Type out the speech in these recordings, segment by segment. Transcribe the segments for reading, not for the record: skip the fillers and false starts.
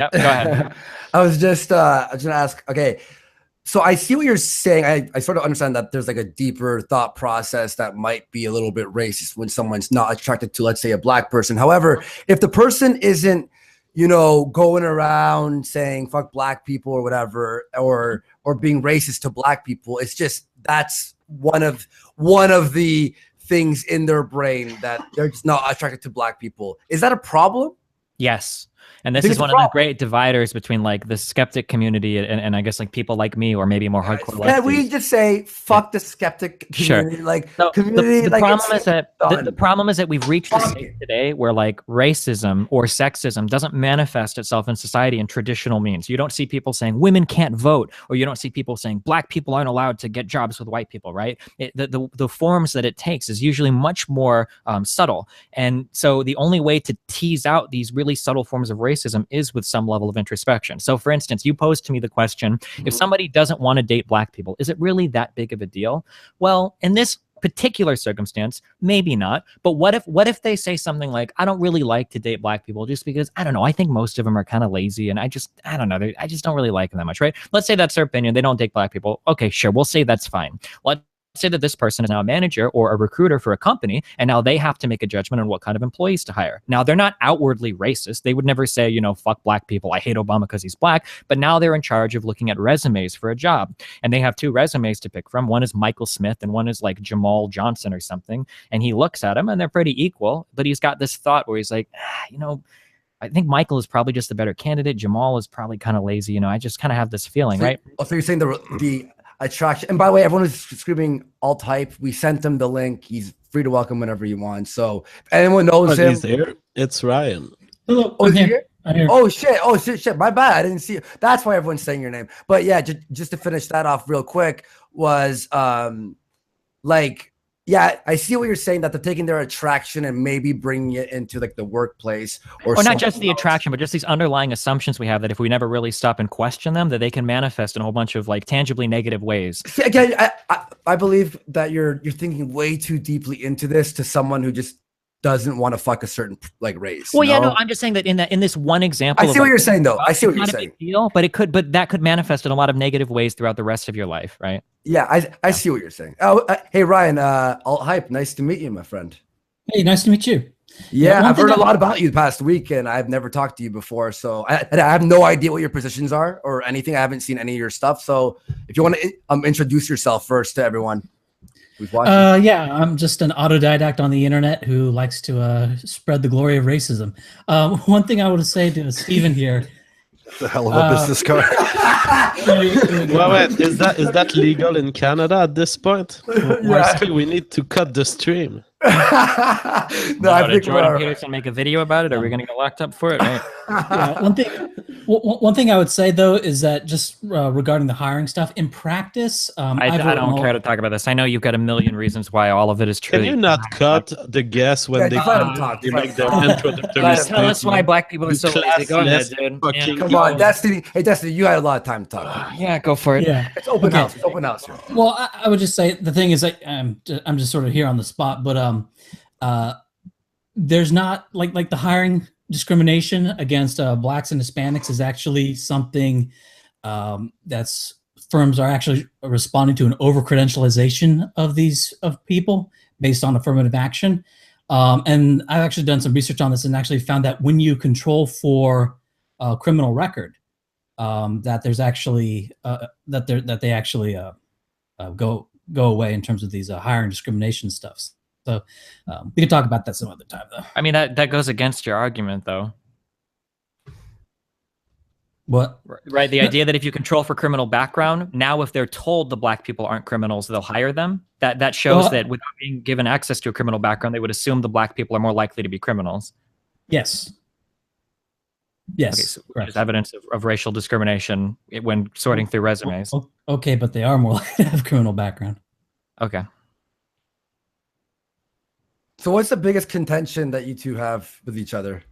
Yep, go ahead. I was gonna ask, okay, so I see what you're saying. I sort of understand that there's like a deeper thought process that might be a little bit racist when someone's not attracted to, let's say, a black person. However, if the person isn't, going around saying fuck black people or whatever, or being racist to black people, it's just that's one of the things in their brain that they're just not attracted to black people. Is that a problem? Yes. And this is one of the great dividers between like the skeptic community and I guess like people like me or maybe more hardcore lefties. Can we just say fuck the skeptic community? Sure. Like so community. The problem is that we've reached a state today where like racism or sexism doesn't manifest itself in society in traditional means. You don't see people saying women can't vote, or you don't see people saying black people aren't allowed to get jobs with white people, right? The forms that it takes is usually much more subtle. And so the only way to tease out these really subtle forms of racism is with some level of introspection. So for instance, you posed to me the question, if somebody doesn't want to date black people, is it really that big of a deal? Well, in this particular circumstance, maybe not. But what if they say something like, I don't really like to date black people just because, I don't know, I think most of them are kind of lazy and I just don't really like them that much, right? Let's say that's their opinion. They don't date black people. Okay, sure. We'll say that's fine. Let's say that this person is now a manager or a recruiter for a company, and now they have to make a judgment on what kind of employees to hire. Now, they're not outwardly racist. They would never say, fuck black people. I hate Obama because he's black. But now they're in charge of looking at resumes for a job. And they have two resumes to pick from. One is Michael Smith and one is like Jamal Johnson or something. And he looks at them and they're pretty equal. But he's got this thought where he's like, I think Michael is probably just a better candidate. Jamal is probably kind of lazy. I just kind of have this feeling, right? So you're saying the attraction. And by the way, everyone is screaming alt hype. We sent him the link. He's free to welcome whenever you want. So if anyone knows him, he's there. It's Ryan. Hello. Oh, here? Oh shit. My bad. I didn't see it. That's why everyone's saying your name. But yeah, just to finish that off real quick was yeah, I see what you're saying, that they're taking their attraction and maybe bringing it into like the workplace or not just the attraction, but just these underlying assumptions we have that if we never really stop and question them, that they can manifest in a whole bunch of like tangibly negative ways. See, again, I believe that you're thinking way too deeply into this to someone who just doesn't want to fuck a certain like race. Well, yeah, no, I'm just saying that in this one example, I see what you're saying though. I see what you're saying. But that could manifest in a lot of negative ways throughout the rest of your life, right? Yeah, I see what you're saying. Oh, hey Ryan, alt hype, nice to meet you, my friend. Hey, nice to meet you. Yeah, I've heard a lot about you the past week, and I've never talked to you before, so I have no idea what your positions are or anything. I haven't seen any of your stuff, so if you want to introduce yourself first to everyone who's watching. Yeah, I'm just an autodidact on the internet who likes to spread the glory of racism. One thing I want to say to Stephen here. The hell of a business card. Well, wait, is that legal in Canada at this point? Yeah. Still, we need to cut the stream. No, I think Jordan Peterson make a video about it. Are we going to get locked up for it? Right? Yeah, one thing I would say though is that just regarding the hiring stuff in practice, I don't care to talk about this. I know you've got a million reasons why all of it is true. Can you not cut the guest when they make their introductory Tell us why black people are so lazy. Go ahead, dude. Come on, Destiny. Hey, Destiny, you had a lot of time to talk. Yeah, go for it. Yeah, it's open house. It's open house. Well, I would just say the thing is, I'm just sort of here on the spot, but there's not like the hiring discrimination against blacks and Hispanics is actually something that's firms are actually responding to an over-credentialization of people based on affirmative action. And I've actually done some research on this and actually found that when you control for a criminal record, that there's actually that they actually go away in terms of these hiring discrimination stuffs. So we can talk about that some other time, though. I mean, that goes against your argument, though. What? Right, the idea that if you control for criminal background, now if they're told the black people aren't criminals, they'll hire them. That shows that without being given access to a criminal background, they would assume the black people are more likely to be criminals. Yes. Yes. Okay, so there's evidence of racial discrimination when sorting through resumes. Okay, but they are more likely to have criminal background. Okay. So what's the biggest contention that you two have with each other?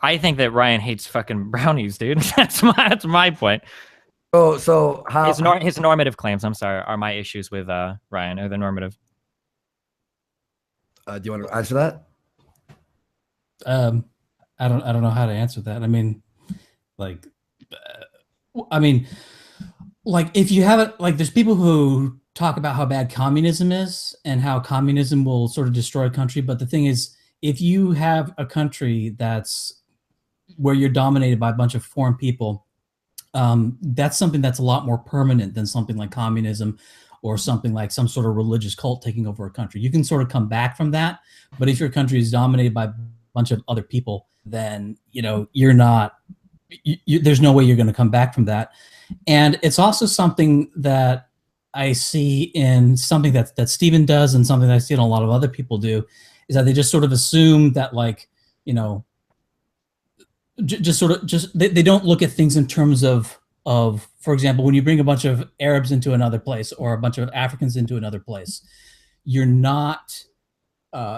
I think that Ryan hates fucking brownies, dude. That's my point. So how his normative claims, I'm sorry, are my issues with Ryan, or the normative. Do you want to answer that? I don't know how to answer that. I mean, Like, I mean, like if you have it, like there's people who talk about how bad communism is and how communism will sort of destroy a country. But the thing is, if you have a country that's where you're dominated by a bunch of foreign people, that's something that's a lot more permanent than something like communism or something like some sort of religious cult taking over a country. You can sort of come back from that. But if your country is dominated by a bunch of other people, then, you know, you're not, there's no way you're going to come back from that. And it's also something that I see in something that Stephen does and something that I see in a lot of other people do, is that they just sort of assume that, like, you know, they don't look at things in terms of, for example, when you bring a bunch of Arabs into another place or a bunch of Africans into another place, you're not,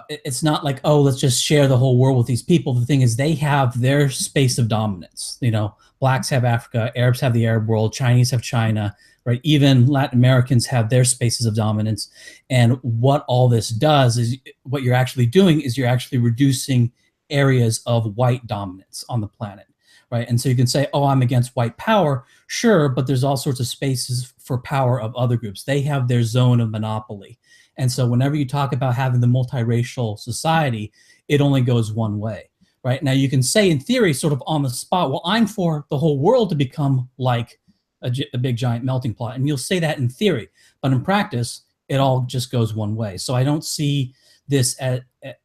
it's not like, oh, let's just share the whole world with these people. The thing is, they have their space of dominance. You know, blacks have Africa, Arabs have the Arab world, Chinese have China, right? Even Latin Americans have their spaces of dominance. And what all this does is, what you're actually doing is you're actually reducing areas of white dominance on the planet, right? And so you can say, oh, I'm against white power. Sure, but there's all sorts of spaces for power of other groups. They have their zone of monopoly. And so whenever you talk about having the multiracial society, it only goes one way, right? Now you can say in theory, sort of on the spot, well, I'm for the whole world to become like a big giant melting pot. And you'll say that in theory, but in practice, it all just goes one way. So I don't see this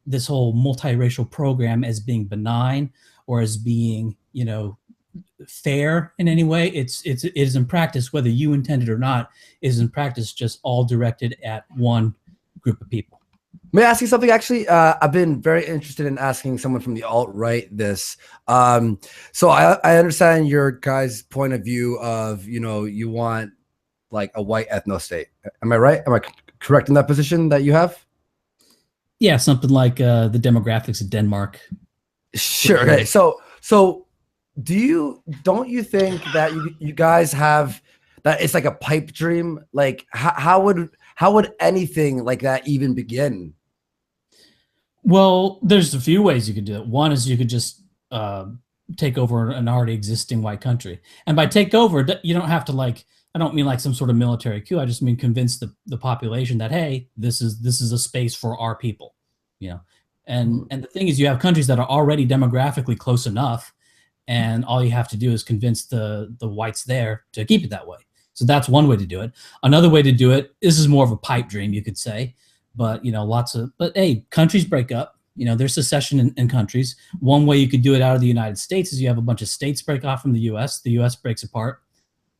this whole multiracial program as being benign or as being, you know, fair in any way. It is in practice, whether you intend it or not, is in practice just all directed at one group of people. May I ask you something? Actually, I've been very interested in asking someone from the alt-right this. So I understand your guys' point of view of, you know, you want like a white ethno state. Am I right? Am I correct in that position that you have? Yeah, something like the demographics of Denmark. Sure. Okay. So don't you think that you guys have that it's like a pipe dream? Like how would anything like that even begin? Well, there's a few ways you could do it. One is you could just take over an already existing white country. And by take over, you don't have to, like, I don't mean like some sort of military coup. I just mean convince the population that, hey, this is a space for our people, you know. And the thing is, you have countries that are already demographically close enough, and all you have to do is convince the whites there to keep it that way. So that's one way to do it. Another way to do it, this is more of a pipe dream, you could say, but, you know, but hey, countries break up. You know, there's secession in countries. One way you could do it out of the United States is you have a bunch of states break off from the U.S. The U.S. breaks apart.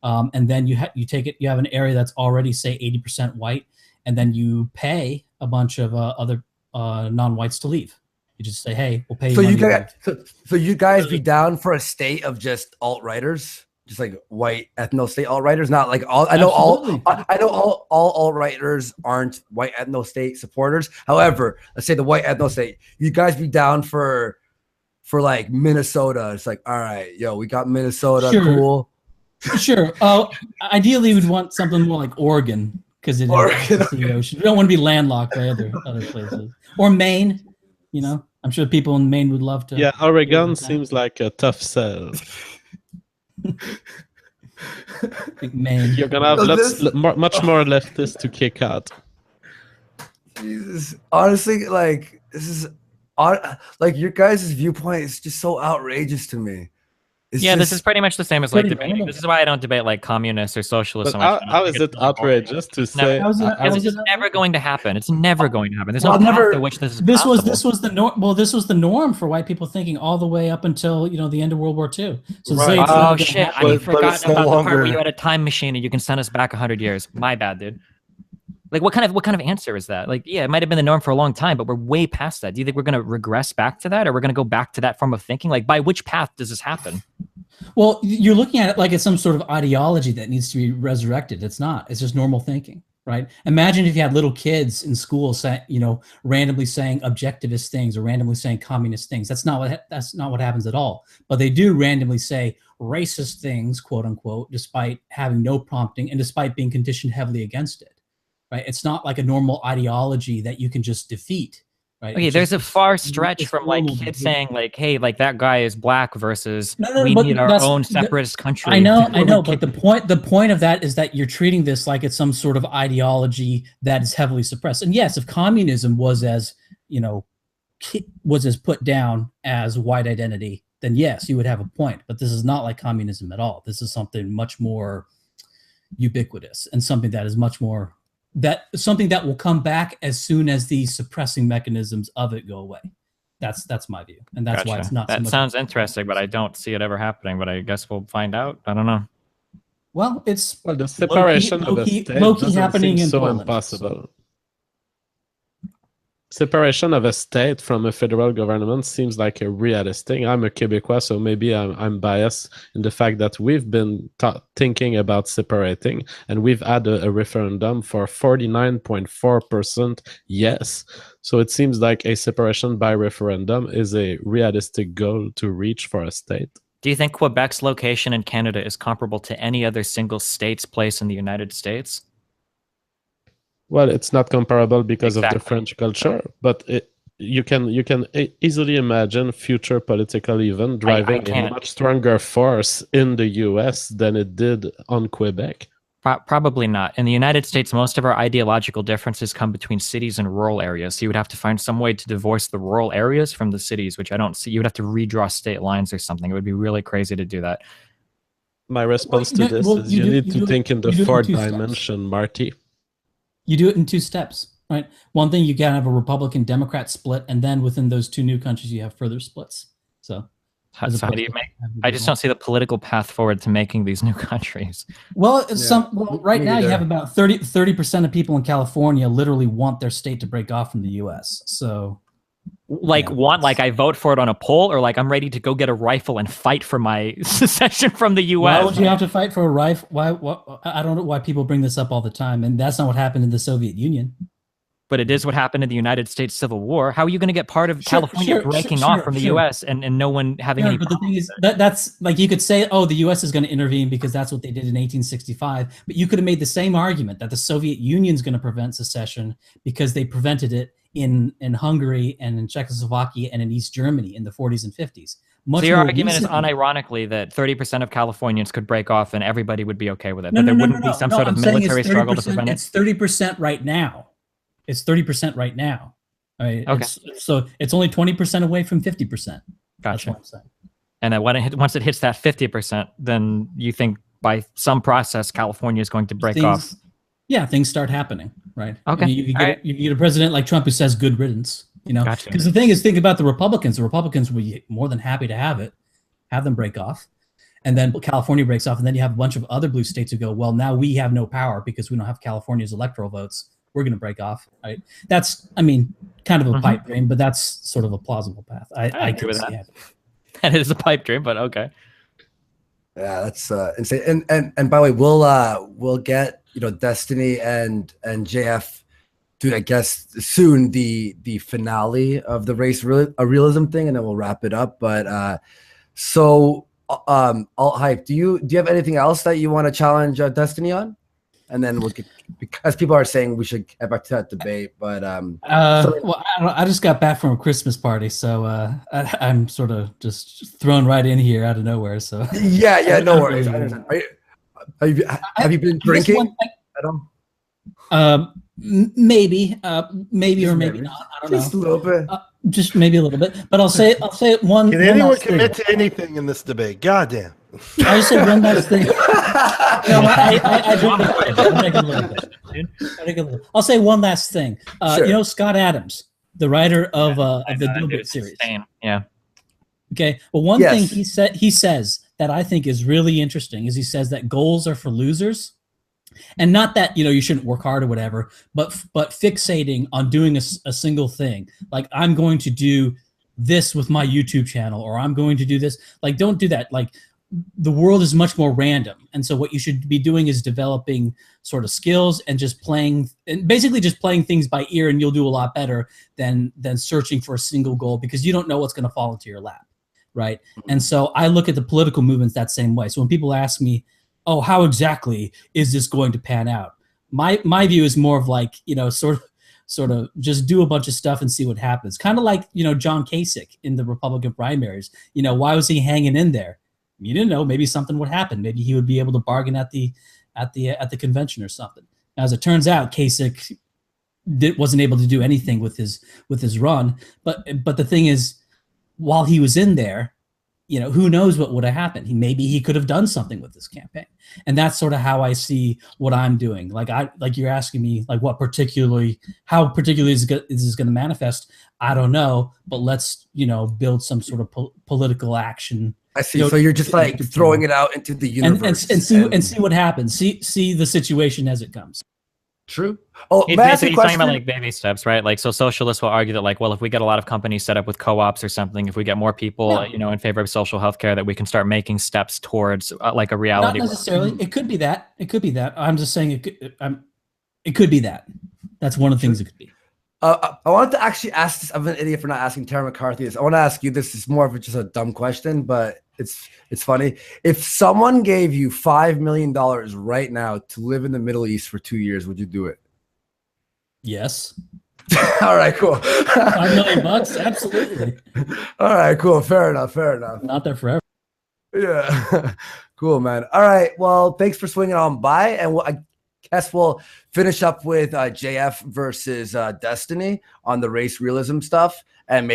And then you have an area that's already, say, 80% white, and then you pay a bunch of other non-whites to leave. You just say, hey, we'll pay you. So you guys be down for a state of just alt-righters, just like white ethno state alt-righters, not like all. I know all alt-righters aren't white ethno state supporters. However, let's say the white ethno state, you guys be down for like Minnesota. It's like, all right, yo, we got Minnesota, sure. Cool. Sure. Ideally, we'd want something more like Oregon, because it is the ocean. We don't want to be landlocked by other places. Or Maine. You know, I'm sure people in Maine would love to. Yeah, Oregon seems like a tough sell. Maine. You're gonna have much more leftists to kick out. Jesus, honestly, like this is, like your guys' viewpoint is just so outrageous to me. This is pretty much the same as like debating. This is why I don't debate like communists or socialists. So much. How is it outrageous to say? It's just never going to happen. It's never going to happen. There's no path to which this is possible. This was the norm. Well, this was the norm for white people thinking all the way up until, you know, the end of World War II. So right. Oh shit! I forgot about the part where you had a time machine and you can send us back 100 years. My bad, dude. Like what kind of answer is that? Like, yeah, it might have been the norm for a long time, but we're way past that. Do you think we're going to regress back to that, or we're going to go back to that form of thinking? Like, by which path does this happen? Well, you're looking at it like it's some sort of ideology that needs to be resurrected. It's not. It's just normal thinking, right? Imagine if you had little kids in school saying, you know, randomly saying objectivist things or randomly saying communist things. That's not what happens at all. But they do randomly say racist things, quote unquote, despite having no prompting and despite being conditioned heavily against it. Right? It's not like a normal ideology that you can just defeat. right? Okay, Which there's a is- far stretch it's from like normal kids behavior. saying like, "Hey, like that guy is black," versus No, we but need our that's- own separatist country. I know, before we but can- the point of that is that you're treating this like it's some sort of ideology that is heavily suppressed. And yes, if communism was as, was as put down as white identity, then yes, you would have a point. But this is not like communism at all. This is something much more ubiquitous and something that is much more something that will come back as soon as the suppressing mechanisms of it go away. That's my view, and that's why Gotcha. it's not. That so much sounds interesting, but I don't see it ever happening. But I guess we'll find out. I don't know. Well, it's Well, the separation of a low-key state low-key doesn't happening seem in so Poland. impossible. Separation of a state from a federal government seems like a realistic thing. I'm a Quebecois, so maybe I'm biased in the fact that we've been thinking about separating, and we've had a referendum for 49.4% yes. So it seems like a separation by referendum is a realistic goal to reach for a state. Do you think Quebec's location in Canada is comparable to any other single state's place in the United States? Well, it's not comparable because of the Exactly. French culture, but you can easily imagine future political event driving a can't. much stronger force in the U.S. than it did on Quebec. Probably not. In the United States, most of our ideological differences come between cities and rural areas. So you would have to find some way to divorce the rural areas from the cities, which I don't see. You would have to redraw state lines or something. It would be really crazy to do that. My response to this is you need to think in the fourth dimension, Marty. You do it in two steps, right? One thing, you can have a Republican-Democrat split, and then within those two new countries, you have further splits. So How do you make? I just don't see the political path forward to making these new countries. Well, right me now you either. have about 30% of people in California literally want their state to break off from the U.S. So, Like Yeah. I vote for it on a poll, or like I'm ready to go get a rifle and fight for my secession from the U.S. why would you have to fight for a rifle? Why? I don't know why people bring this up all the time, and that's not what happened in the Soviet Union. But it is what happened in the United States Civil War. How are you going to get part of California breaking off from the U.S. and no one having any? But the thing is, that's like, you could say, oh, the U.S. is going to intervene because that's what they did in 1865. But you could have made the same argument that the Soviet Union is going to prevent secession because they prevented it in Hungary and in Czechoslovakia and in East Germany in the 40s and 50s. So your argument is unironically that 30% of Californians could break off and everybody would be okay with it. That there wouldn't be some sort of military struggle to prevent it. It's 30% right now. It's 30% right now. All right. Okay. So it's only 20% away from 50%. That's Gotcha. what I'm saying. And then once it hits that 50%, then you think by some process California is going to break off. Yeah, things start happening, right? Okay. I mean, you get a president like Trump who says good riddance, Gotcha. Because the thing is, think about the Republicans. The Republicans would be more than happy to have them break off. And then California breaks off, and then you have a bunch of other blue states who go, well, now we have no power because we don't have California's electoral votes. We're going to break off, right? That's, I mean, kind of a pipe dream, but that's sort of a plausible path. I agree with can see that. it. That is a pipe dream, but okay. Yeah, that's insane. And by the way, we'll get Destiny and JF to, I guess, soon the finale of the realism thing, and then we'll wrap it up. But so Alt Hype, do you have anything else that you want to challenge Destiny on? And then we'll get, because people are saying we should get back to that debate, but well, I just got back from a Christmas party, so I'm sort of just thrown right in here out of nowhere. So yeah, no worries. I understand. Have you been drinking at all? Maybe or maybe not. I don't know. Just a little bit. Just maybe a little bit. But I'll say one. Can anyone commit to anything in this debate? Goddamn. I'll just say one last thing. I drink a little bit. I'll say one last thing. Sure. Scott Adams, the writer of the Dilbert series. Insane. Yeah. Okay. Well, one thing he says that I think is really interesting is he says that goals are for losers. And not that, you shouldn't work hard or whatever, but fixating on doing a single thing. Like, I'm going to do this with my YouTube channel, or I'm going to do this. Like, don't do that. Like, the world is much more random. And so what you should be doing is developing sort of skills and just playing, and basically just playing things by ear, and you'll do a lot better than searching for a single goal, because you don't know what's going to fall into your lap. Right. And so I look at the political movements that same way. So when people ask me, oh, how exactly is this going to pan out? My view is more of like, sort of sort of just do a bunch of stuff and see what happens. Kind of like, John Kasich in the Republican primaries. Why was he hanging in there? You didn't know. Maybe something would happen. Maybe he would be able to bargain at the convention or something. Now, as it turns out, Kasich wasn't able to do anything with his run. But the thing is, while he was in there, who knows what would have happened? Maybe he could have done something with this campaign. And that's sort of how I see what I'm doing. Like you're asking me, like, how particularly is this going to manifest? I don't know, but let's, build some sort of political action. I see. So you're just like throwing it out into the universe and see what happens. See the situation as it comes. True. Oh, he's basically talking about like baby steps, right? Like, so socialists will argue that, like, well, if we get a lot of companies set up with co-ops or something, if we get more people, in favor of social healthcare, that we can start making steps towards like a reality. Not necessarily. It could be that. I'm just saying it could be that. That's one of the things it could be. I wanted to actually ask this. I'm an idiot for not asking Tara McCarthy this. I want to ask you this. It's more of just a dumb question, but it's funny. If someone gave you $5 million right now to live in the Middle East for 2 years, would you do it? Yes. All right, cool. $5 million, absolutely. All right, cool. Fair enough. Not there forever. Yeah. Cool, man. All right. Well, thanks for swinging on by, and I guess we'll finish up with JF versus Destiny on the race realism stuff, and maybe